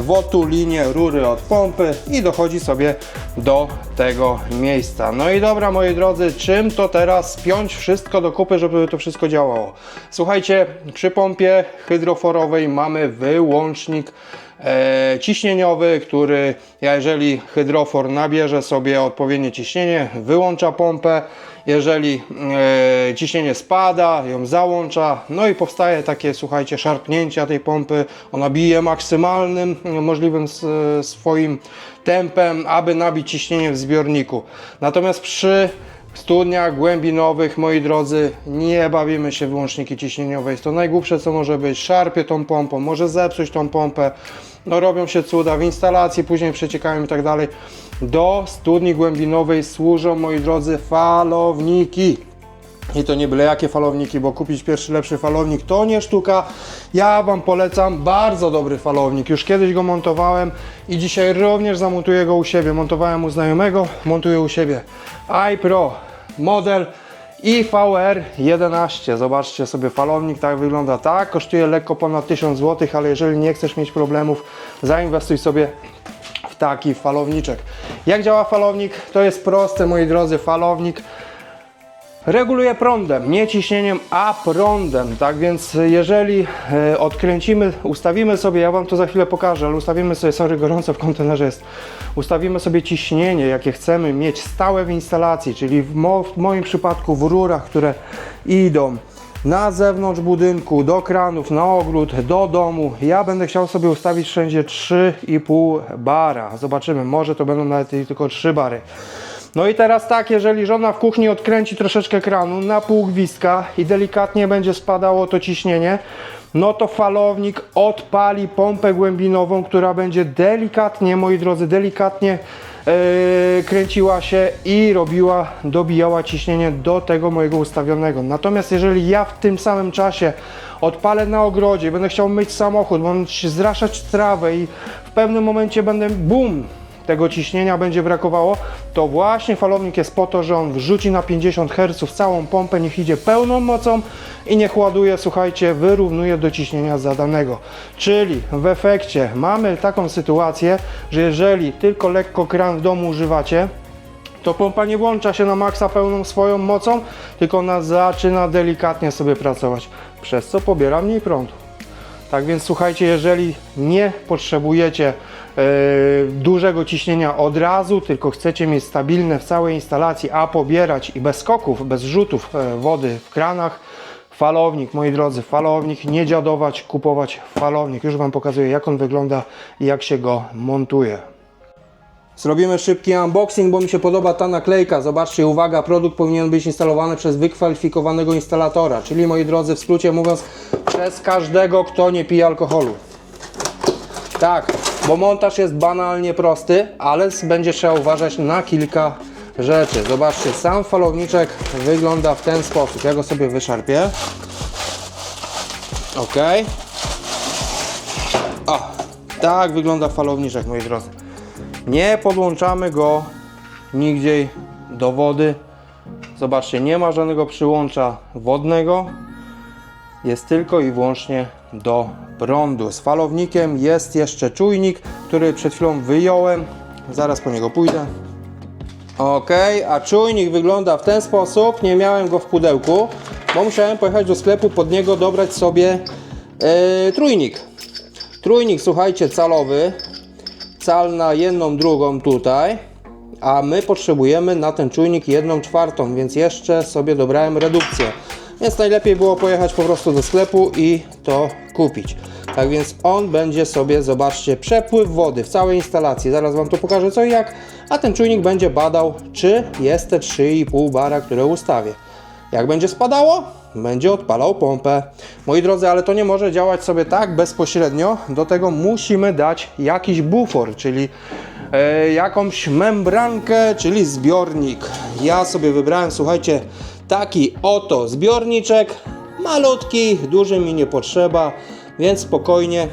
w otu linię rury od pompy i dochodzi sobie do tego miejsca. No i dobra, moi drodzy, czym to teraz spiąć wszystko do kupy, żeby to wszystko działało? Słuchajcie, przy pompie hydroforowej mamy wyłącznik ciśnieniowy, który, jeżeli hydrofor nabierze sobie odpowiednie ciśnienie, wyłącza pompę. Jeżeli ciśnienie spada, ją załącza, no i powstaje takie, słuchajcie, szarpnięcia tej pompy. Ona bije maksymalnym możliwym swoim tempem, aby nabić ciśnienie w zbiorniku. Natomiast przy studniach głębinowych, moi drodzy, nie bawimy się w wyłączniki ciśnieniowe. Jest to najgłupsze, co może być. Szarpie tą pompą, może zepsuć tą pompę. No robią się cuda w instalacji, później przeciekają i tak dalej. Do studni głębinowej służą, moi drodzy, falowniki. I to nie byle jakie falowniki, bo kupić pierwszy lepszy falownik to nie sztuka. Ja Wam polecam bardzo dobry falownik. Już kiedyś go montowałem i dzisiaj również zamontuję go u siebie. Montowałem u znajomego, montuję u siebie. iPro model i VR11. Zobaczcie sobie falownik, tak wygląda. Tak, kosztuje lekko ponad 1000 zł, ale jeżeli nie chcesz mieć problemów, zainwestuj sobie w taki falowniczek. Jak działa falownik? To jest proste, moi drodzy. Falownik reguluje prądem, nie ciśnieniem, a prądem. Tak więc jeżeli odkręcimy, ustawimy sobie, ja Wam to za chwilę pokażę, ale ustawimy sobie, sorry, gorąco w kontenerze jest, ustawimy sobie ciśnienie, jakie chcemy mieć stałe w instalacji, czyli w moim przypadku w rurach, które idą na zewnątrz budynku, do kranów, na ogród, do domu. Ja będę chciał sobie ustawić wszędzie 3,5 bara. Zobaczymy, może to będą nawet tylko 3 bary. No i teraz tak, jeżeli żona w kuchni odkręci troszeczkę kranu na pół gwizdka i delikatnie będzie spadało to ciśnienie, no to falownik odpali pompę głębinową, która będzie delikatnie, moi drodzy, delikatnie kręciła się i dobijała ciśnienie do tego mojego ustawionego. Natomiast jeżeli ja w tym samym czasie odpalę na ogrodzie, będę chciał myć samochód, będę zraszać trawę i w pewnym momencie będę bum, tego ciśnienia będzie brakowało, to właśnie falownik jest po to, że on wrzuci na 50 Hz całą pompę, niech idzie pełną mocą i niech ładuje, słuchajcie, wyrównuje do ciśnienia zadanego. Czyli w efekcie mamy taką sytuację, że jeżeli tylko lekko kran w domu używacie, to pompa nie włącza się na maksa pełną swoją mocą, tylko ona zaczyna delikatnie sobie pracować, przez co pobiera mniej prądu. Tak więc słuchajcie, jeżeli nie potrzebujecie dużego ciśnienia od razu, tylko chcecie mieć stabilne w całej instalacji, a pobierać i bez skoków, bez rzutów wody w kranach, falownik, moi drodzy, falownik, nie dziadować, kupować falownik. Już Wam pokazuję, jak on wygląda i jak się go montuje. Zrobimy szybki unboxing, bo mi się podoba ta naklejka. Zobaczcie, uwaga, produkt powinien być instalowany przez wykwalifikowanego instalatora, czyli, moi drodzy, w skrócie mówiąc, przez każdego, kto nie pije alkoholu. Tak, bo montaż jest banalnie prosty, ale będzie trzeba uważać na kilka rzeczy. Zobaczcie, sam falowniczek wygląda w ten sposób. Ja go sobie wyszarpię. Ok. O, tak wygląda falowniczek, moi drodzy. Nie podłączamy go nigdzie do wody. Zobaczcie, nie ma żadnego przyłącza wodnego. Jest tylko i wyłącznie do prądu. Z falownikiem jest jeszcze czujnik, który przed chwilą wyjąłem. Zaraz po niego pójdę. Ok, a czujnik wygląda w ten sposób. Nie miałem go w pudełku, bo musiałem pojechać do sklepu, pod niego dobrać sobie trójnik. Trójnik, słuchajcie, calowy. Cal na 1/2 tutaj, a my potrzebujemy na ten czujnik 1/4, więc jeszcze sobie dobrałem redukcję. Więc najlepiej było pojechać po prostu do sklepu i to kupić. Tak więc on będzie sobie, zobaczcie, przepływ wody w całej instalacji. Zaraz Wam to pokażę co i jak, a ten czujnik będzie badał, czy jest te 3,5 bara, które ustawię. Jak będzie spadało, będzie odpalał pompę. Moi drodzy, ale to nie może działać sobie tak bezpośrednio. Do tego musimy dać jakiś bufor, czyli jakąś membrankę, czyli zbiornik. Ja sobie wybrałem, słuchajcie, taki oto zbiorniczek. Malutki, duży mi nie potrzeba, więc spokojnie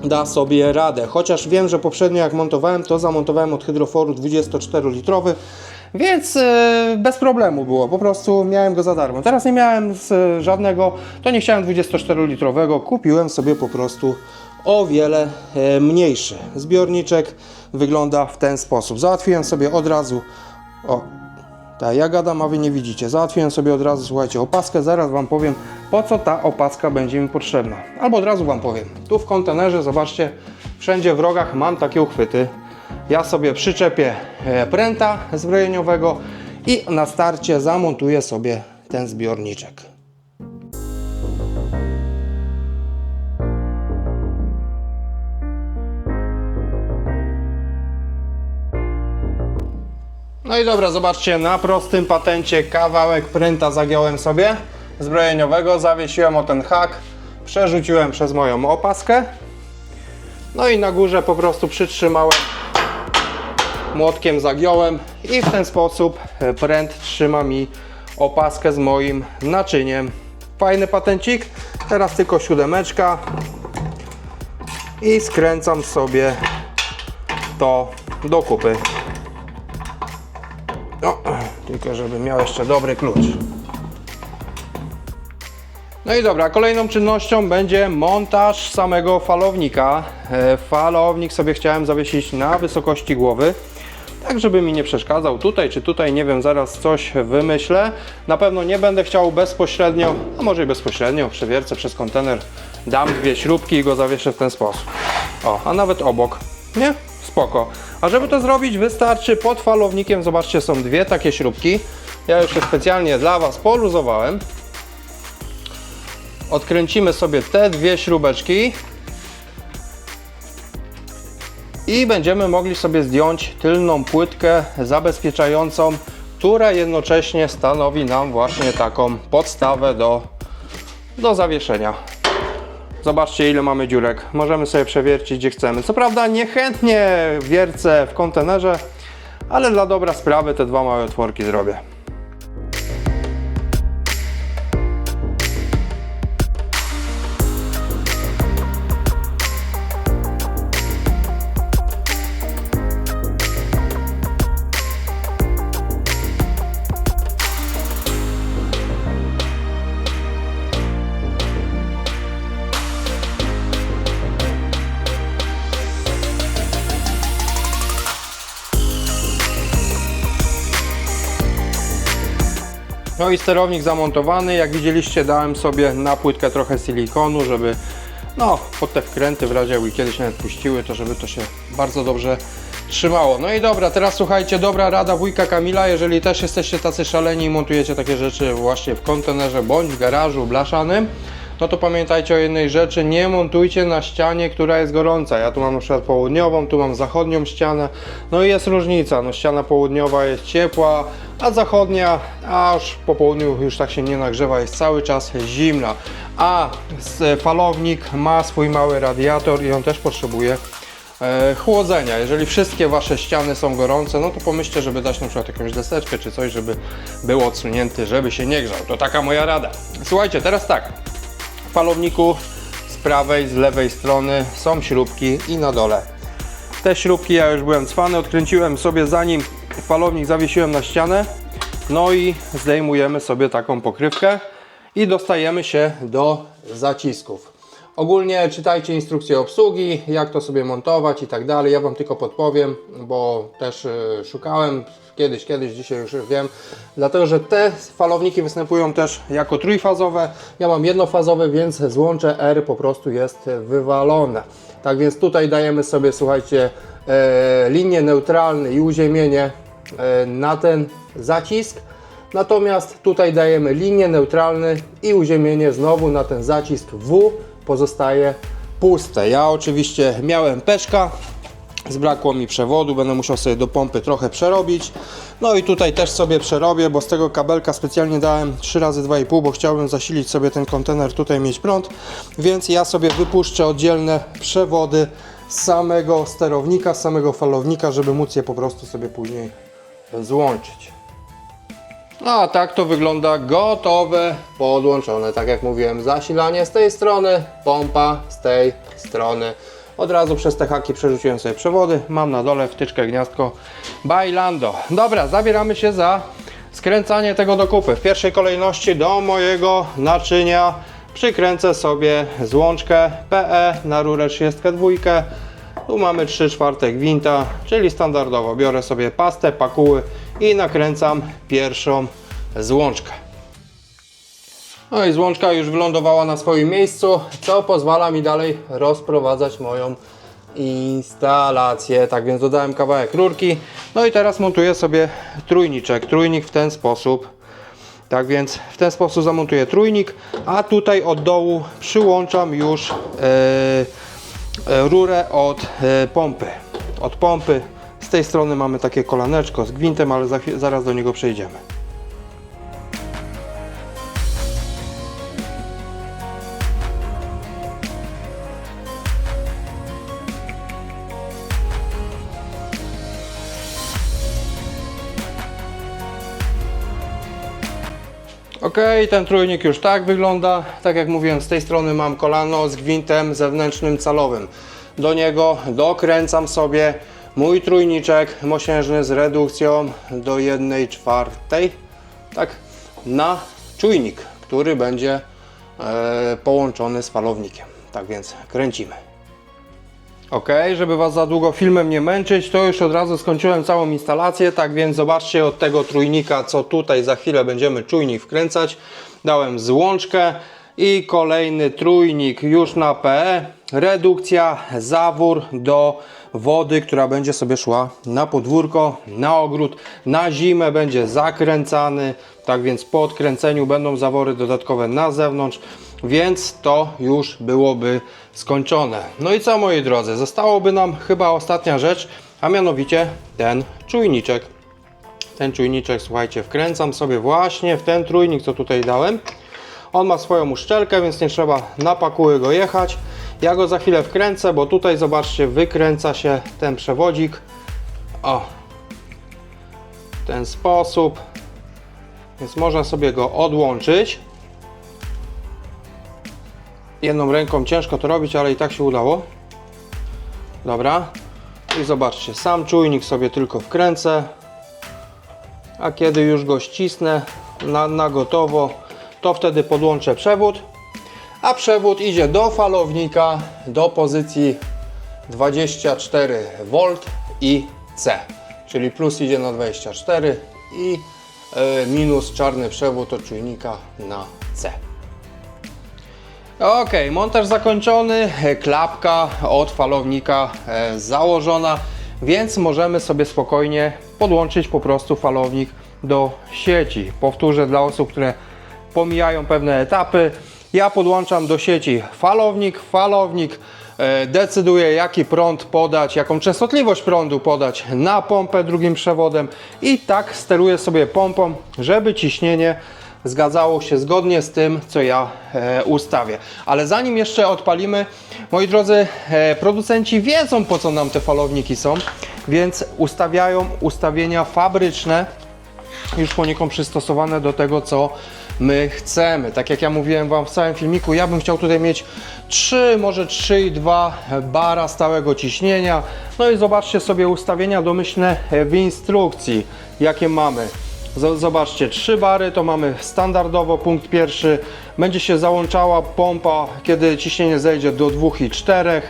da sobie radę. Chociaż wiem, że poprzednio jak montowałem, to zamontowałem od hydroforu 24-litrowy. Więc bez problemu było, po prostu miałem go za darmo. Teraz nie miałem żadnego, to nie chciałem 24-litrowego, kupiłem sobie po prostu o wiele mniejszy. Zbiorniczek wygląda w ten sposób. Załatwiłem sobie od razu, o, tak, ja gadam, a Wy nie widzicie. Załatwiłem sobie od razu, słuchajcie, opaskę. Zaraz Wam powiem, po co ta opaska będzie mi potrzebna. Albo od razu Wam powiem. Tu w kontenerze, zobaczcie, wszędzie w rogach mam takie uchwyty. Ja sobie przyczepię pręta zbrojeniowego i na starcie zamontuję sobie ten zbiorniczek. No i dobra, zobaczcie, na prostym patencie kawałek pręta zagiąłem sobie zbrojeniowego, zawiesiłem o ten hak, przerzuciłem przez moją opaskę. No i na górze po prostu przytrzymałem, młotkiem zagiąłem i w ten sposób pręt trzyma mi opaskę z moim naczyniem. Fajny patencik. Teraz tylko 7 i skręcam sobie to do kupy. No, tylko żeby miał jeszcze dobry klucz. No i dobra, kolejną czynnością będzie montaż samego falownika. Falownik sobie chciałem zawiesić na wysokości głowy, tak żeby mi nie przeszkadzał tutaj czy tutaj, nie wiem, zaraz coś wymyślę. Na pewno nie będę chciał bezpośrednio, a może i bezpośrednio, przewiercę przez kontener, dam dwie śrubki i go zawieszę w ten sposób. O, a nawet obok, nie? Spoko. A żeby to zrobić, wystarczy pod falownikiem, zobaczcie, są dwie takie śrubki. Ja już je specjalnie dla Was poluzowałem. Odkręcimy sobie te dwie śrubeczki i będziemy mogli sobie zdjąć tylną płytkę zabezpieczającą, która jednocześnie stanowi nam właśnie taką podstawę do zawieszenia. Zobaczcie, ile mamy dziurek. Możemy sobie przewiercić gdzie chcemy. Co prawda niechętnie wiercę w kontenerze, ale dla dobra sprawy te dwa małe otworki zrobię. No i sterownik zamontowany. Jak widzieliście, dałem sobie na płytkę trochę silikonu, żeby pod te wkręty w razie jakby kiedyś nawet puściły, to żeby to się bardzo dobrze trzymało. No i dobra, teraz słuchajcie, dobra rada wujka Kamila, jeżeli też jesteście tacy szaleni i montujecie takie rzeczy właśnie w kontenerze bądź w garażu blaszanym, no to pamiętajcie o jednej rzeczy, nie montujcie na ścianie, która jest gorąca. Ja tu mam na przykład południową, tu mam zachodnią ścianę, no i jest różnica, no ściana południowa jest ciepła, a zachodnia, aż po południu już tak się nie nagrzewa, jest cały czas zimna. A falownik ma swój mały radiator i on też potrzebuje chłodzenia. Jeżeli wszystkie wasze ściany są gorące, no to pomyślcie, żeby dać na przykład jakąś deseczkę czy coś, żeby był odsunięty, żeby się nie grzał. To taka moja rada. Słuchajcie, teraz tak. W falowniku z prawej, z lewej strony są śrubki i na dole. Te śrubki ja już byłem cwany, odkręciłem sobie zanim falownik zawiesiłem na ścianę. No i zdejmujemy sobie taką pokrywkę i dostajemy się do zacisków. Ogólnie czytajcie instrukcję obsługi, jak to sobie montować i tak dalej. Ja Wam tylko podpowiem, bo też szukałem kiedyś, dzisiaj już wiem. Dlatego, że te falowniki występują też jako trójfazowe. Ja mam jednofazowe, więc złącze R po prostu jest wywalone. Tak więc tutaj dajemy sobie, słuchajcie, linię neutralną i uziemienie na ten zacisk. Natomiast tutaj dajemy linię neutralną i uziemienie znowu na ten zacisk W. Pozostaje puste. Ja oczywiście miałem peszka, zbrakło mi przewodu, będę musiał sobie do pompy trochę przerobić. No i tutaj też sobie przerobię, bo z tego kabelka specjalnie dałem 3x2,5, bo chciałbym zasilić sobie ten kontener, tutaj mieć prąd, więc ja sobie wypuszczę oddzielne przewody z samego sterownika, z samego falownika, żeby móc je po prostu sobie później złączyć. A tak to wygląda gotowe, podłączone. Tak jak mówiłem, zasilanie z tej strony, pompa z tej strony. Od razu przez te haki przerzuciłem sobie przewody. Mam na dole wtyczkę, gniazdko Bailando. Dobra, zabieramy się za skręcanie tego do kupy. W pierwszej kolejności do mojego naczynia przykręcę sobie złączkę PE na rurę 32. Tu mamy 3/4 gwinta, czyli standardowo biorę sobie pastę, pakuły i nakręcam pierwszą złączkę. No i złączka już wylądowała na swoim miejscu, co pozwala mi dalej rozprowadzać moją instalację. Tak więc dodałem kawałek rurki. No i teraz montuję sobie trójniczek. Trójnik w ten sposób. Tak więc w ten sposób zamontuję trójnik, a tutaj od dołu przyłączam już rurę od pompy. Od pompy z tej strony mamy takie kolaneczko z gwintem, ale zaraz do niego przejdziemy. Ok, ten trójnik już tak wygląda. Tak jak mówiłem, z tej strony mam kolano z gwintem zewnętrznym calowym. Do niego dokręcam sobie mój trójniczek mosiężny z redukcją do 1/4, tak, na czujnik, który będzie połączony z falownikiem. Tak więc kręcimy. Ok, żeby Was za długo filmem nie męczyć, to już od razu skończyłem całą instalację, tak więc zobaczcie od tego trójnika, co tutaj za chwilę będziemy czujnik wkręcać. Dałem złączkę i kolejny trójnik już na PE. Redukcja, zawór do wody, która będzie sobie szła na podwórko, na ogród, na zimę będzie zakręcany, tak więc po odkręceniu będą zawory dodatkowe na zewnątrz, więc to już byłoby skończone. No i co, moi drodzy, zostałoby nam chyba ostatnia rzecz, a mianowicie ten czujniczek. Ten czujniczek, słuchajcie, wkręcam sobie właśnie w ten trójnik, co tutaj dałem. On ma swoją uszczelkę, więc nie trzeba na pakuły go jechać. Ja go za chwilę wkręcę, bo tutaj zobaczcie, wykręca się ten przewodzik. O, w ten sposób. Więc można sobie go odłączyć. Jedną ręką ciężko to robić, ale i tak się udało. Dobra. I zobaczcie, sam czujnik sobie tylko wkręcę. A kiedy już go ścisnę na gotowo, to wtedy podłączę przewód. A przewód idzie do falownika, do pozycji 24V i C. Czyli plus idzie na 24 i minus czarny przewód od czujnika na C. Ok, montaż zakończony, klapka od falownika założona, więc możemy sobie spokojnie podłączyć po prostu falownik do sieci. Powtórzę dla osób, które pomijają pewne etapy. Ja podłączam do sieci falownik. Falownik decyduje, jaki prąd podać, jaką częstotliwość prądu podać na pompę drugim przewodem i tak steruję sobie pompą, żeby ciśnienie zgadzało się zgodnie z tym, co ja ustawię. Ale zanim jeszcze odpalimy, moi drodzy, producenci wiedzą, po co nam te falowniki są, więc ustawiają ustawienia fabryczne, już poniekąd przystosowane do tego, co my chcemy. Tak jak ja mówiłem Wam w całym filmiku, ja bym chciał tutaj mieć 3, może 3,2 bara stałego ciśnienia. No i zobaczcie sobie ustawienia domyślne w instrukcji, jakie mamy. Zobaczcie, 3 bary to mamy standardowo, punkt pierwszy. Będzie się załączała pompa, kiedy ciśnienie zejdzie do 2,4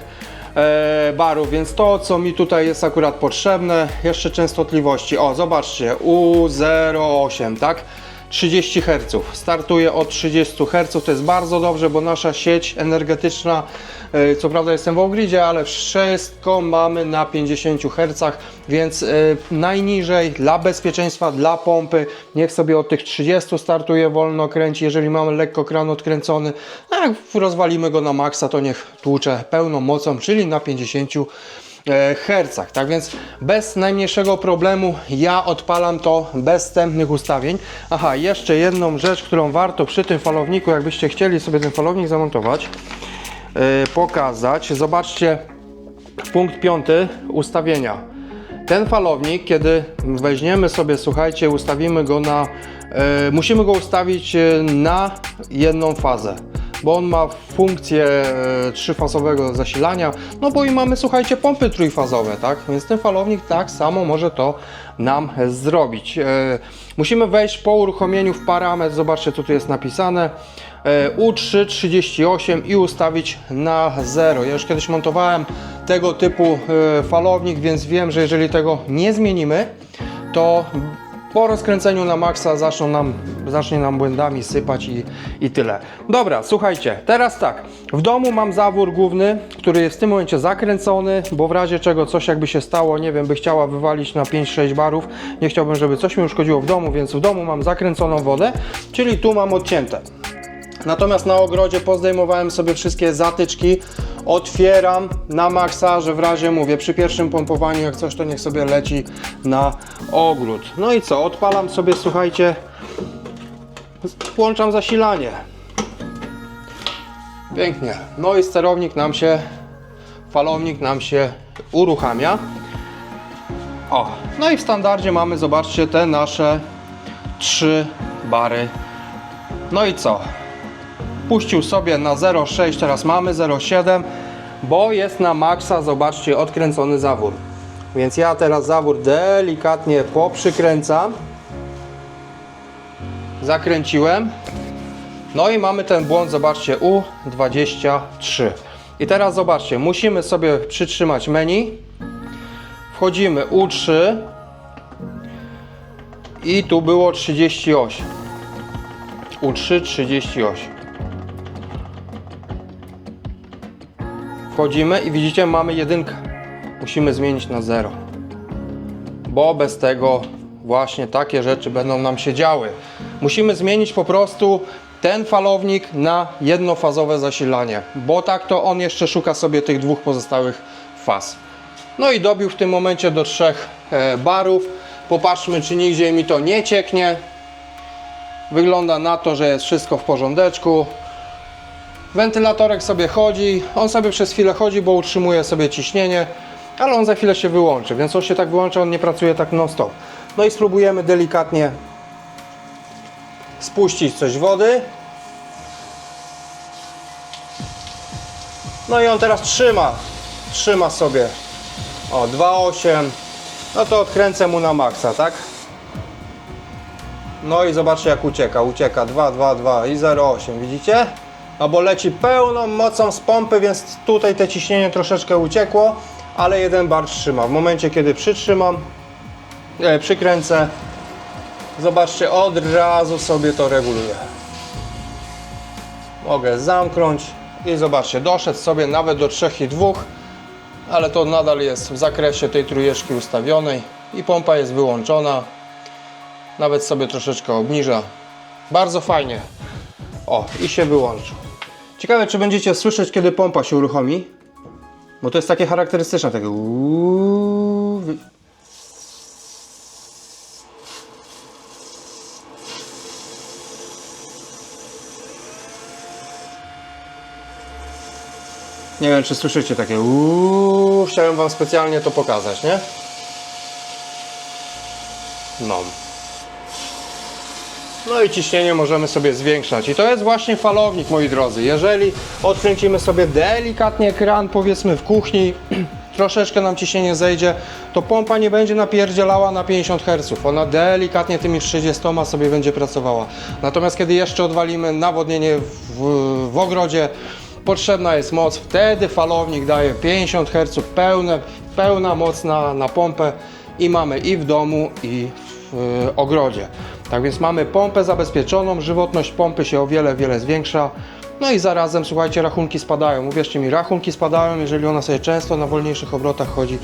barów, więc to, co mi tutaj jest akurat potrzebne. Jeszcze częstotliwości, o zobaczcie, U08, tak? 30 Hz. Startuje od 30 Hz. To jest bardzo dobrze, bo nasza sieć energetyczna, co prawda jestem w off-gridzie, ale wszystko mamy na 50 Hz, więc najniżej dla bezpieczeństwa, dla pompy, niech sobie od tych 30 startuje, wolno kręci. Jeżeli mamy lekko kran odkręcony, a jak rozwalimy go na maksa, to niech tłucze pełną mocą, czyli na 50 Hz. Tak więc bez najmniejszego problemu ja odpalam to bez wstępnych ustawień. Aha, jeszcze jedną rzecz, którą warto przy tym falowniku, jakbyście chcieli sobie ten falownik zamontować, pokazać. Zobaczcie punkt 5, ustawienia. Ten falownik, kiedy weźmiemy sobie, słuchajcie, ustawimy go na, musimy go ustawić na jedną fazę, bo on ma funkcję trzyfazowego zasilania, no bo i mamy, słuchajcie, pompy trójfazowe, tak? Więc ten falownik tak samo może to nam zrobić. Musimy wejść po uruchomieniu w parametr, zobaczcie, co tu jest napisane, U338 i ustawić na 0. Ja już kiedyś montowałem tego typu falownik, więc wiem, że jeżeli tego nie zmienimy, to po rozkręceniu na maksa zacznie nam błędami sypać i tyle. Dobra, słuchajcie, teraz tak, w domu mam zawór główny, który jest w tym momencie zakręcony, bo w razie czego coś jakby się stało, nie wiem, by chciała wywalić na 5-6 barów, nie chciałbym, żeby coś mi uszkodziło w domu, więc w domu mam zakręconą wodę, czyli tu mam odcięte. Natomiast na ogrodzie pozdejmowałem sobie wszystkie zatyczki, otwieram na maksa, że w razie, mówię, przy pierwszym pompowaniu jak coś, to niech sobie leci na ogród. No i co, odpalam sobie, słuchajcie, włączam zasilanie. Pięknie. No i sterownik nam się, falownik nam się uruchamia. O, no i w standardzie mamy, zobaczcie, te nasze 3 bary. No i co? Puścił sobie na 0,6, teraz mamy 0,7, bo jest na maksa, zobaczcie, odkręcony zawór. Więc ja teraz zawór delikatnie poprzykręcam. Zakręciłem. No i mamy ten błąd, zobaczcie, U23. I teraz zobaczcie, musimy sobie przytrzymać menu. Wchodzimy U3 i tu było 38. U3 38. Wchodzimy i widzicie, mamy jedynkę. Musimy zmienić na 0. Bo bez tego właśnie takie rzeczy będą nam się działy. Musimy zmienić po prostu ten falownik na jednofazowe zasilanie, bo tak to on jeszcze szuka sobie tych dwóch pozostałych faz. No i dobił w tym momencie do 3 barów. Popatrzmy, czy nigdzie mi to nie cieknie. Wygląda na to, że jest wszystko w porządeczku. Wentylatorek sobie chodzi, on sobie przez chwilę chodzi, bo utrzymuje sobie ciśnienie, ale on za chwilę się wyłączy, więc on się tak wyłącza, on nie pracuje tak non stop. No i spróbujemy delikatnie spuścić coś wody. No i on teraz trzyma sobie, o 2,8, no to odkręcę mu na maksa, tak? No i zobaczcie, jak ucieka 2 i 0,8, widzicie? No bo leci pełną mocą z pompy, więc tutaj te ciśnienie troszeczkę uciekło, ale jeden bar trzyma. W momencie, kiedy przykręcę, zobaczcie, od razu sobie to reguluje. Mogę zamknąć i zobaczcie, doszedł sobie nawet do 3,2, ale to nadal jest w zakresie tej trójeczki ustawionej i pompa jest wyłączona. Nawet sobie troszeczkę obniża. Bardzo fajnie. O, i się wyłączył. Ciekawe, czy będziecie słyszeć, kiedy pompa się uruchomi. Bo to jest takie charakterystyczne. Takie nie wiem, czy słyszycie takie chciałem wam specjalnie to pokazać, nie? No i ciśnienie możemy sobie zwiększać. I to jest właśnie falownik, moi drodzy. Jeżeli odkręcimy sobie delikatnie kran, powiedzmy w kuchni, troszeczkę nam ciśnienie zejdzie, to pompa nie będzie napierdzielała na 50 Hz. Ona delikatnie tymi 30 sobie będzie pracowała. Natomiast kiedy jeszcze odwalimy nawodnienie w ogrodzie, potrzebna jest moc, wtedy falownik daje 50 Hz, pełna moc na pompę i mamy i w domu, i w ogrodzie. Tak więc mamy pompę zabezpieczoną, żywotność pompy się o wiele zwiększa. No i zarazem, słuchajcie, rachunki spadają. Uwierzcie mi, rachunki spadają, jeżeli ona sobie często na wolniejszych obrotach chodzi.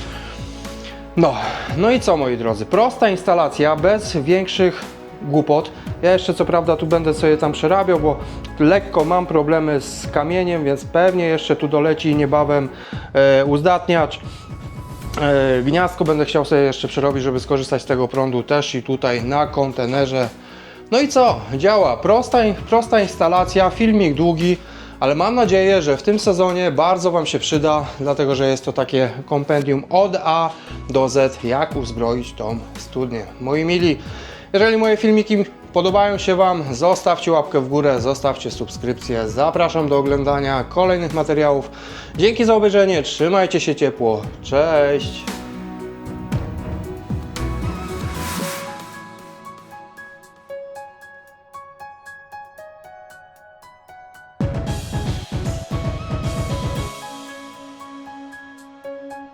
No i co, moi drodzy? Prosta instalacja, bez większych głupot. Ja jeszcze co prawda tu będę sobie tam przerabiał, bo lekko mam problemy z kamieniem, więc pewnie jeszcze tu doleci niebawem uzdatniacz. Gniazdko będę chciał sobie jeszcze przerobić, żeby skorzystać z tego prądu też i tutaj na kontenerze. No i co? Działa. Prosta instalacja, filmik długi, ale mam nadzieję, że w tym sezonie bardzo wam się przyda, dlatego że jest to takie kompendium od A do Z, jak uzbroić tą studnię. Moi mili, jeżeli moje filmiki podobają się wam, zostawcie łapkę w górę, zostawcie subskrypcję. Zapraszam do oglądania kolejnych materiałów. Dzięki za obejrzenie, trzymajcie się ciepło, cześć!